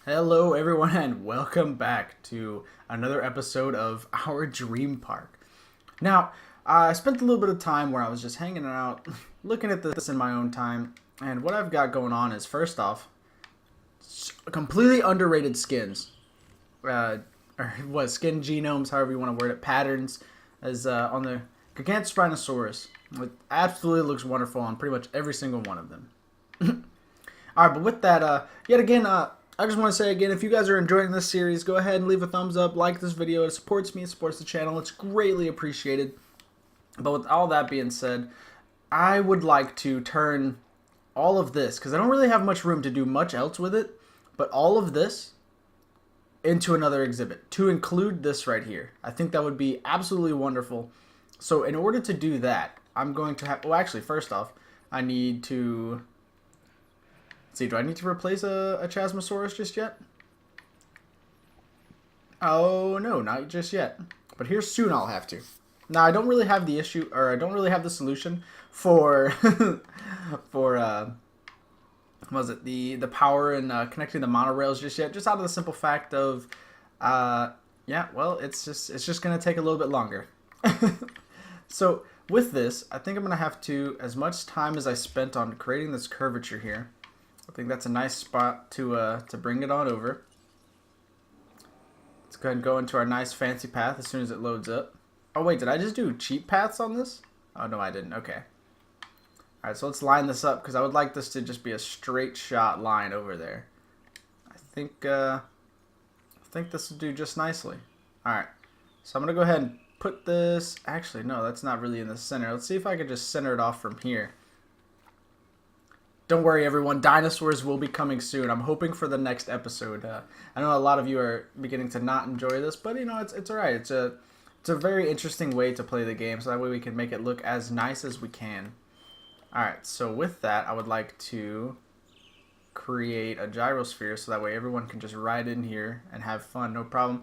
Hello, everyone, and welcome back to another episode of our Dream Park. Now, I spent a little bit of time where I was just hanging out, looking at this in my own time, and what I've got going on is, first off, completely underrated skins. Or what, skin genomes, however you want to word it, patterns, as on the Gigantospinosaurus. It absolutely looks wonderful on pretty much every single one of them. Alright, but with that, yet again, I just want to say again, if you guys are enjoying this series, go ahead and leave a thumbs up, like this video. It supports me, it supports the channel. It's greatly appreciated. But with all that being said, I would like to turn all of this, because I don't really have much room to do much else with it, but all of this into another exhibit, to include this right here. I think that would be absolutely wonderful. So in order to do that, I'm going to have, well, actually, first off, I need to... Let's see, do I need to replace a Chasmosaurus just yet? Oh, no, not just yet. But here soon I'll have to. Now, I don't really have the issue, or I don't really have the solution for, what was it, the power and connecting the monorails just yet, just out of the simple fact of, yeah, well, it's just going to take a little bit longer. So, with this, I think I'm going to have to, as much time as I spent on creating this curvature here, I think that's a nice spot to bring it on over. Let's go ahead and go into our nice fancy path as soon as it loads up. Oh wait, did I just do cheap paths on this? Oh no, I didn't. Okay. Alright, so let's line this up because I would like this to just be a straight shot line over there. I think this will do just nicely. Alright, so I'm going to go ahead and put this... Actually, no, that's not really in the center. Let's see if I can just center it off from here. Don't worry, everyone. Dinosaurs will be coming soon. I'm hoping for the next episode. I know a lot of you are beginning to not enjoy this, but you know it's all right. It's a very interesting way to play the game, so that way we can make it look as nice as we can. All right. So with that, I would like to create a gyrosphere, so that way everyone can just ride in here and have fun, no problem.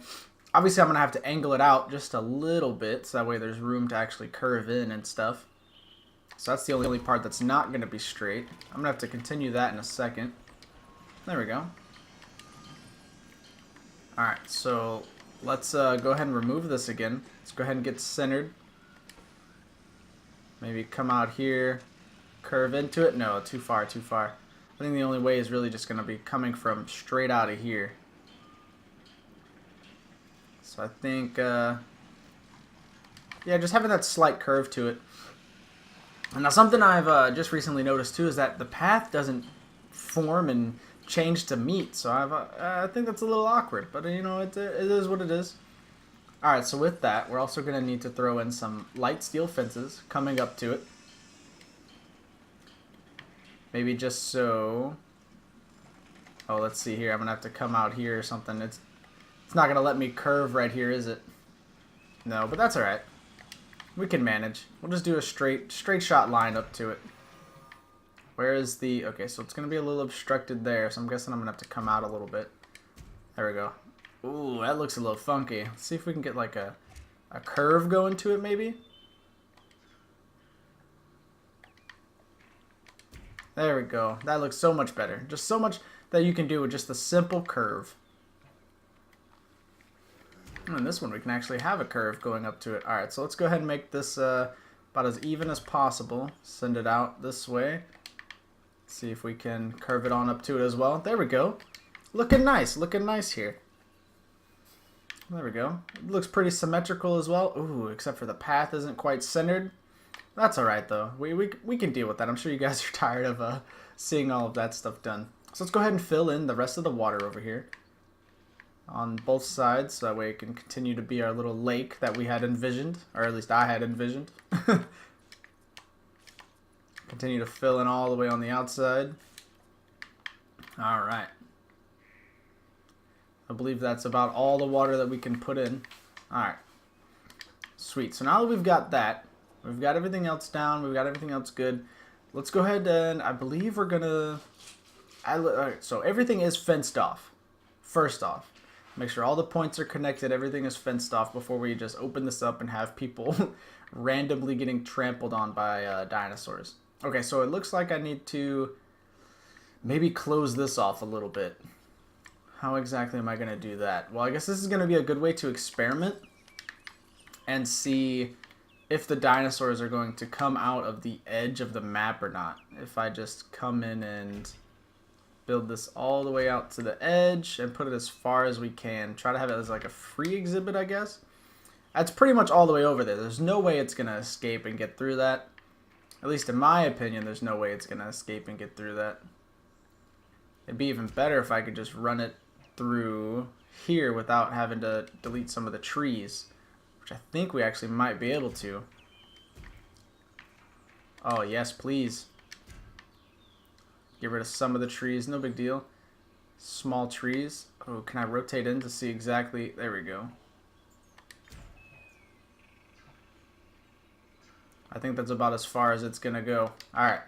Obviously, I'm gonna have to angle it out just a little bit, so that way there's room to actually curve in and stuff. So that's the only part that's not going to be straight. I'm going to have to continue that in a second. There we go. Alright, so let's go ahead and remove this again. Let's go ahead and get centered. Maybe come out here, curve into it. No, too far, too far. I think the only way is really just going to be coming from straight out of here. So I think, yeah, just having that slight curve to it. Now, something I've just recently noticed, too, is that the path doesn't form and change to meet. So I think that's a little awkward. But, you know, it is what it is. All right, so with that, we're also going to need to throw in some light steel fences coming up to it. Maybe just so... Oh, let's see here. I'm going to have to come out here or something. It's not going to let me curve right here, is it? No, but that's all right. We can manage. We'll just do a straight shot line up to it. Where is the... Okay, so it's going to be a little obstructed there, so I'm guessing I'm going to have to come out a little bit. There we go. Ooh, that looks a little funky. Let's see if we can get like a curve going to it, maybe. There we go. That looks so much better. Just so much that you can do with just a simple curve. And this one, we can actually have a curve going up to it. Alright, so let's go ahead and make this about as even as possible. Send it out this way. See if we can curve it on up to it as well. There we go. Looking nice here. There we go. It looks pretty symmetrical as well. Ooh, except for the path isn't quite centered. That's alright, though. We can deal with that. I'm sure you guys are tired of seeing all of that stuff done. So let's go ahead and fill in the rest of the water over here. On both sides, so that way it can continue to be our little lake that we had envisioned, or at least I had envisioned. Continue to fill in all the way on the outside. Alright. I believe that's about all the water that we can put in. Alright. Sweet. So now that we've got that, we've got everything else down, we've got everything else good. Let's go ahead and I believe we're gonna... Alright, so everything is fenced off. First off. Make sure all the points are connected, everything is fenced off before we just open this up and have people randomly getting trampled on by dinosaurs. Okay, so it looks like I need to maybe close this off a little bit. How exactly am I going to do that? Well, I guess this is going to be a good way to experiment and see if the dinosaurs are going to come out of the edge of the map or not. If I just come in and build this all the way out to the edge and put it as far as we can. Try to have it as like a free exhibit, I guess. That's pretty much all the way over there. There's no way it's going to escape and get through that. At least in my opinion, there's no way it's going to escape and get through that. It'd be even better if I could just run it through here without having to delete some of the trees, which I think we actually might be able to. Oh, yes, please. Get rid of some of the trees, no big deal. Small trees. Oh, can I rotate in to see exactly? There we go. I think that's about as far as it's gonna go. Alright.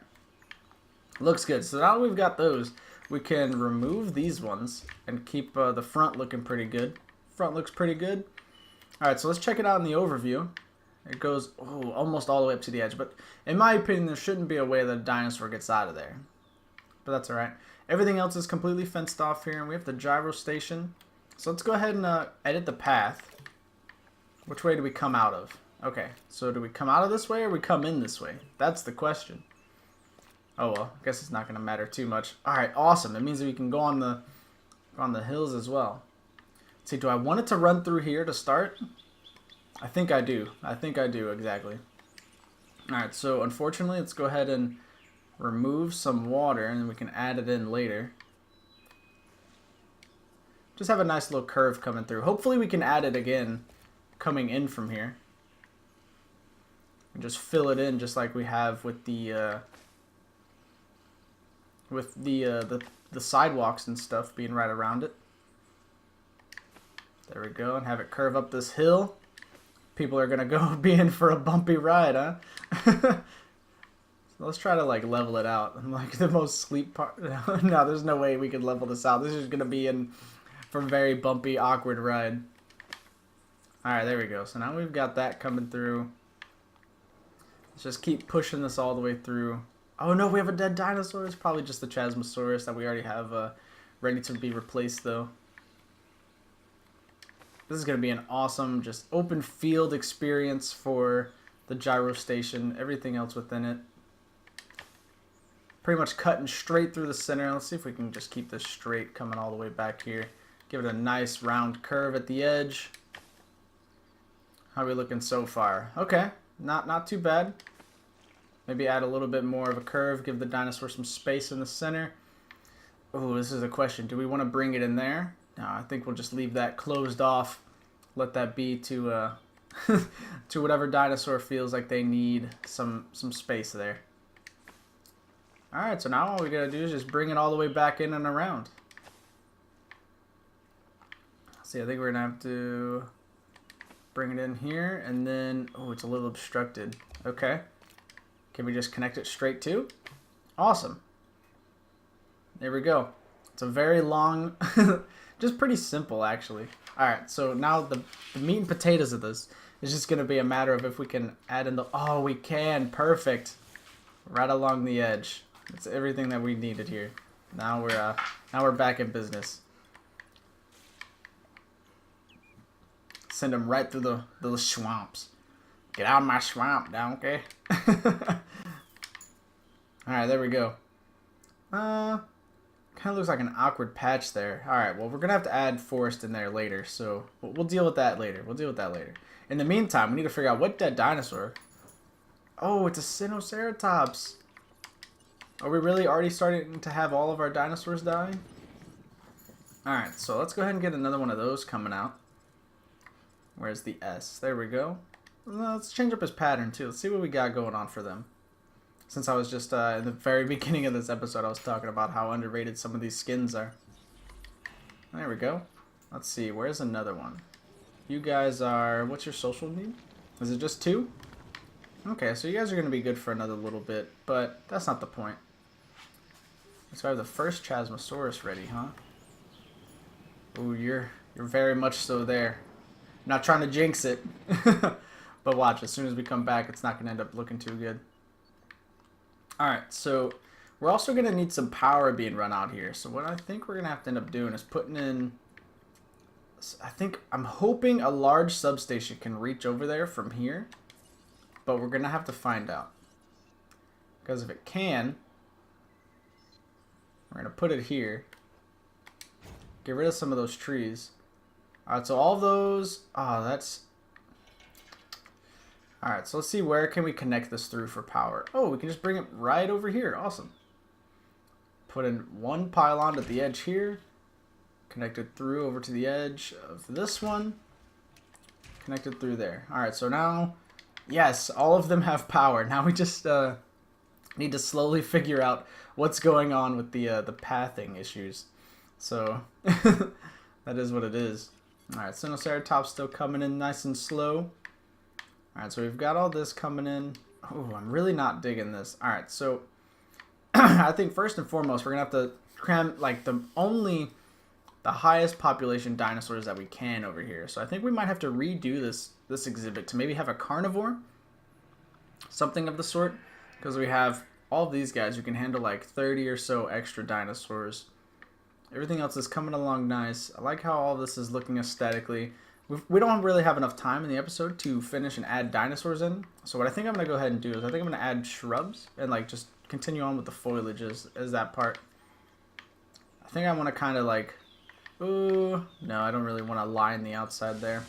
Looks good. So now we've got those. We can remove these ones and keep the front looking pretty good. Front looks pretty good. Alright, so let's check it out in the overview. It goes almost all the way up to the edge. But in my opinion, there shouldn't be a way that a dinosaur gets out of there. But that's alright. Everything else is completely fenced off here. And we have the gyro station. So let's go ahead and edit the path. Which way do we come out of? Okay, so do we come out of this way or we come in this way? That's the question. Oh well, I guess it's not going to matter too much. Alright, awesome. It means that we can go on the hills as well. Let's see, do I want it to run through here to start? I think I do. I think I do, exactly. Alright, so unfortunately, let's go ahead and remove some water and then we can add it in later. Just have a nice little curve coming through. Hopefully we can add it again coming in from here. And just fill it in just like we have with the sidewalks and stuff being right around it. There we go, and have it curve up this hill. People are gonna go be in for a bumpy ride, huh? So let's try to like level it out. I'm like the most sleep part. No, there's no way we could level this out. This is gonna be in for a very bumpy, awkward ride. All right, there we go. So now we've got that coming through. Let's just keep pushing this all the way through. Oh no, we have a dead dinosaur. It's probably just the Chasmosaurus that we already have ready to be replaced though. This is going to be an awesome, just open field experience for the gyro station. Everything else within it. Pretty much cutting straight through the center. Let's see if we can just keep this straight coming all the way back here. Give it a nice round curve at the edge. How are we looking so far? Okay. Not too bad. Maybe add a little bit more of a curve. Give the dinosaur some space in the center. Oh, this is a question. Do we want to bring it in there? No, I think we'll just leave that closed off. Let that be to to whatever dinosaur feels like they need some space there. Alright, so now all we gotta do is just bring it all the way back in and around. See, I think we're gonna have to bring it in here, and then, oh, it's a little obstructed. Okay. Can we just connect it straight to? Awesome. There we go. It's a very long, just pretty simple, actually. Alright, so now the meat and potatoes of this is just going to be a matter of if we can add in the, oh, we can, perfect. Right along the edge. That's everything that we needed here. Now we're back in business. Send them right through the swamps. Get out of my swamp, donkey. Alright, there we go. Kind of looks like an awkward patch there. Alright, well, we're going to have to add forest in there later, so we'll deal with that later. In the meantime, we need to figure out what dead dinosaur. Oh, it's a Sinoceratops. Are we really already starting to have all of our dinosaurs die? Alright, so let's go ahead and get another one of those coming out. Where's the S? There we go. Let's change up his pattern too. Let's see what we got going on for them. Since I was just in the very beginning of this episode, I was talking about how underrated some of these skins are. There we go. Let's see. Where's another one? You guys are... What's your social need? Is it just 2? Okay, so you guys are going to be good for another little bit, but that's not the point. So I have the first Chasmosaurus ready, huh? Ooh, you're very much so there. Not trying to jinx it. But watch, as soon as we come back, it's not going to end up looking too good. Alright, so We're also going to need some power being run out here. So what I think we're going to have to end up doing is putting in... I'm hoping a large substation can reach over there from here. But we're going to have to find out. Because if it can, we're going to put it here. Get rid of some of those trees. Alright, so all of those... Oh, that's... Alright, so let's see where can we connect this through for power. Oh, we can just bring it right over here. Awesome. Put in one pylon at the edge here. Connect it through over to the edge of this one. Connect it through there. Alright, so now... Yes, all of them have power. Now we just need to slowly figure out what's going on with the pathing issues. So, that is what it is. Alright, Sinoceratops still coming in nice and slow. Alright, so we've got all this coming in. Oh, I'm really not digging this. Alright, so I think first and foremost, we're going to have to cram like the highest population dinosaurs that we can over here. So I think we might have to redo this exhibit to maybe have a carnivore. Something of the sort. Because we have all of these guys who can handle like 30 or so extra dinosaurs. Everything else is coming along nice. I like how all this is looking aesthetically. We don't really have enough time in the episode to finish and add dinosaurs in. So what I think I'm going to go ahead and do is I think I'm going to add shrubs and like just continue on with the foliage as that part. I think I want to kind of like... Ooh, no, I don't really want to line the outside there.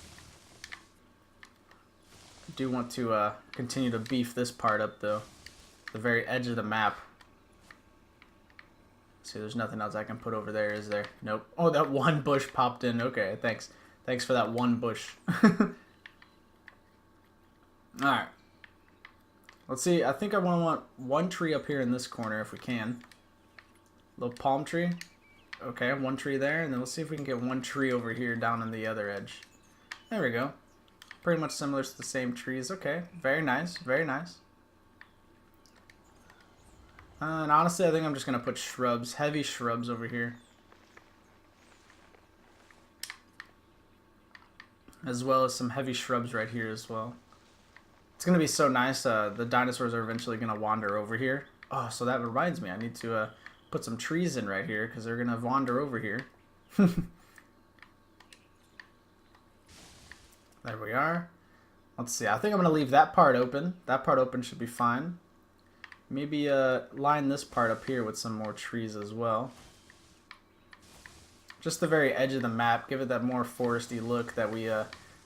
I do want to continue to beef this part up though. The very edge of the map. See, there's nothing else I can put over there, is there? Nope. Oh, that one bush popped in. Okay, thanks. Thanks for that one bush. Alright. Let's see. I think I want one tree up here in this corner if we can. Little palm tree. Okay, one tree there. And then we'll see if we can get one tree over here down on the other edge. There we go. Pretty much similar to the same trees. Okay, very nice. Very nice. And honestly, I think I'm just going to put shrubs, heavy shrubs over here. As well as some heavy shrubs right here as well. It's going to be so nice. The dinosaurs are eventually going to wander over here. Oh, so that reminds me. I need to put some trees in right here because they're going to wander over here. There we are. Let's see. I think I'm going to leave that part open. That part open should be fine. Maybe line this part up here with some more trees as well. Just the very edge of the map. Give it that more foresty look that we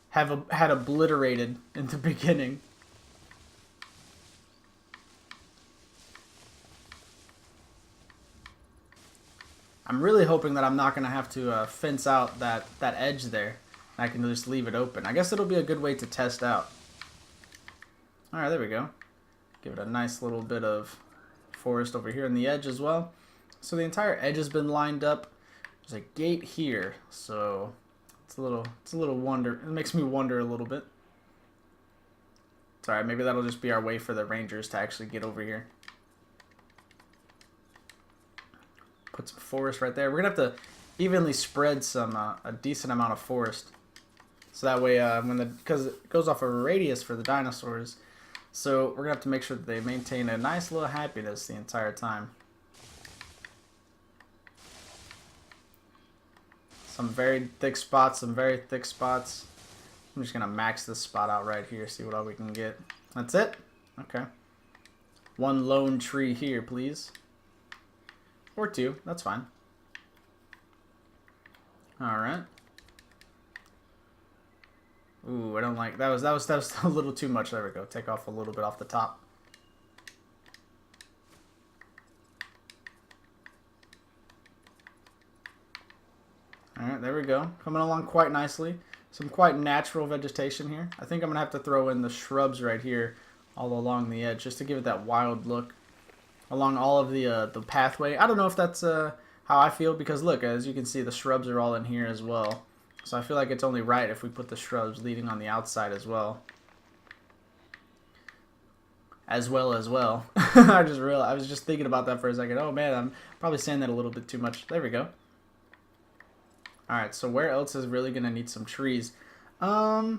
had obliterated in the beginning. I'm really hoping that I'm not going to have to fence out that edge there. I can just leave it open. I guess it'll be a good way to test out. Alright, there we go. Give it a nice little bit of forest over here on the edge as well. So the entire edge has been lined up. There's a gate here, so it's a little wonder. It makes me wonder a little bit. It's alright, maybe that'll just be our way for the rangers to actually get over here. Put some forest right there. We're gonna have to evenly spread some a decent amount of forest, so that way because it goes off of a radius for the dinosaurs. So we're gonna have to make sure that they maintain a nice little happiness the entire time. Some very thick spots, some very thick spots. I'm just gonna max this spot out right here, see what all we can get. That's it? Okay. One lone tree here, please. Or two, that's fine. Alright. Ooh, I don't like that was a little too much. There we go. Take off a little bit off the top. Alright, there we go. Coming along quite nicely. Some quite natural vegetation here. I think I'm gonna have to throw in the shrubs right here all along the edge just to give it that wild look. Along all of the pathway. I don't know if that's how I feel, because look, as you can see, the shrubs are all in here as well. So I feel like it's only right if we put the shrubs leading on the outside as well. I just realized, I was just thinking about that for a second. Oh man, I'm probably saying that a little bit too much. There we go. Alright, so where else is really going to need some trees? I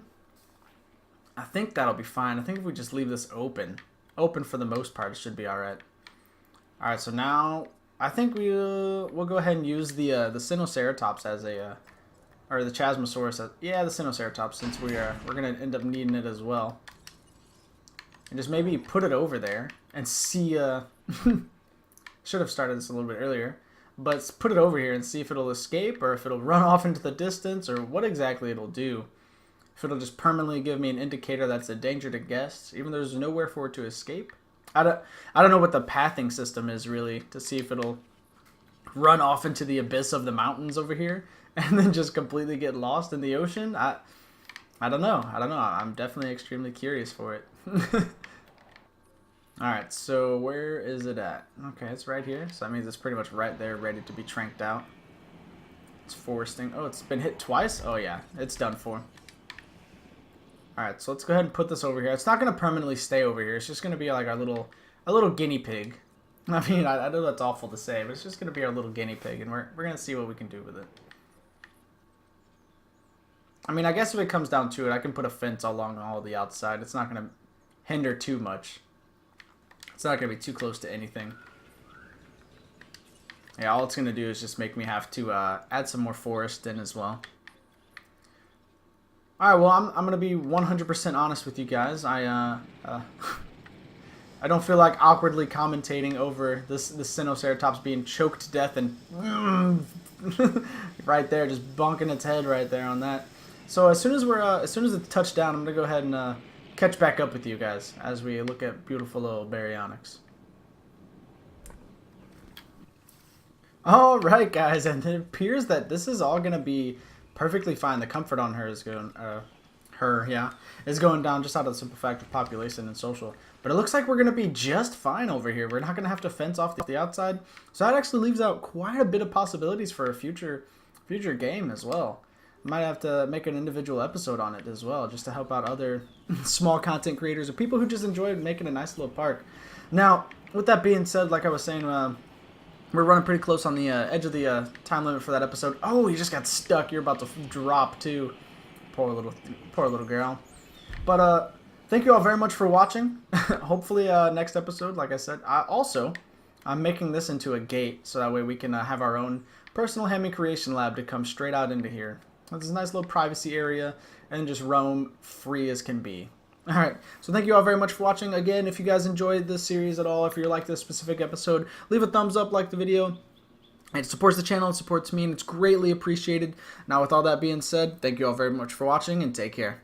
think that'll be fine. I think if we just leave this open for the most part, it should be alright. All right, so now I think we'll go ahead and use the Sinoceratops as a or the Chasmosaurus. Yeah, the Sinoceratops, since we're gonna end up needing it as well. And just maybe put it over there and see. Should have started this a little bit earlier, but put it over here and see if it'll escape or if it'll run off into the distance or what exactly it'll do. If it'll just permanently give me an indicator that's a danger to guests, even though there's nowhere for it to escape. I don't know what the pathing system is really to see if it'll run off into the abyss of the mountains over here and then just completely get lost in the ocean. I don't know. I'm definitely extremely curious for it. Alright, so where is it at? Okay, it's right here. So that means it's pretty much right there, ready to be tranked out. It's foresting. Oh, it's been hit twice? Oh yeah, it's done for. Alright, so let's go ahead and put this over here. It's not going to permanently stay over here. It's just going to be like our little guinea pig. I mean, I know that's awful to say, but it's just going to be our little guinea pig, and we're going to see what we can do with it. I mean, I guess if it comes down to it, I can put a fence along all the outside. It's not going to hinder too much. It's not going to be too close to anything. Yeah, all it's going to do is just make me have to add some more forest in as well. Alright, well, I'm going to be 100% honest with you guys. I don't feel like awkwardly commentating over this Sinoceratops being choked to death and right there, just bonking its head right there on that. So as soon as it's touched down, I'm going to go ahead and catch back up with you guys as we look at beautiful little baryonyx. Alright guys, and it appears that this is all going to be perfectly fine. The comfort on her is going, is going down just out of the simple fact of population and social. But it looks like we're going to be just fine over here. We're not going to have to fence off the outside. So that actually leaves out quite a bit of possibilities for a future game as well. Might have to make an individual episode on it as well, just to help out other small content creators or people who just enjoy making a nice little park. Now, with that being said, like I was saying, we're running pretty close on the edge of the time limit for that episode. Oh, you just got stuck. You're about to drop too. Poor little girl. But thank you all very much for watching. Hopefully next episode, like I said, I'm making this into a gate so that way we can have our own personal Hemi creation lab to come straight out into here. This is a nice little privacy area and just roam free as can be. Alright, so thank you all very much for watching. Again, if you guys enjoyed this series at all, if you like this specific episode, leave a thumbs up, like the video. It supports the channel, it supports me, and it's greatly appreciated. Now, with all that being said, thank you all very much for watching, and take care.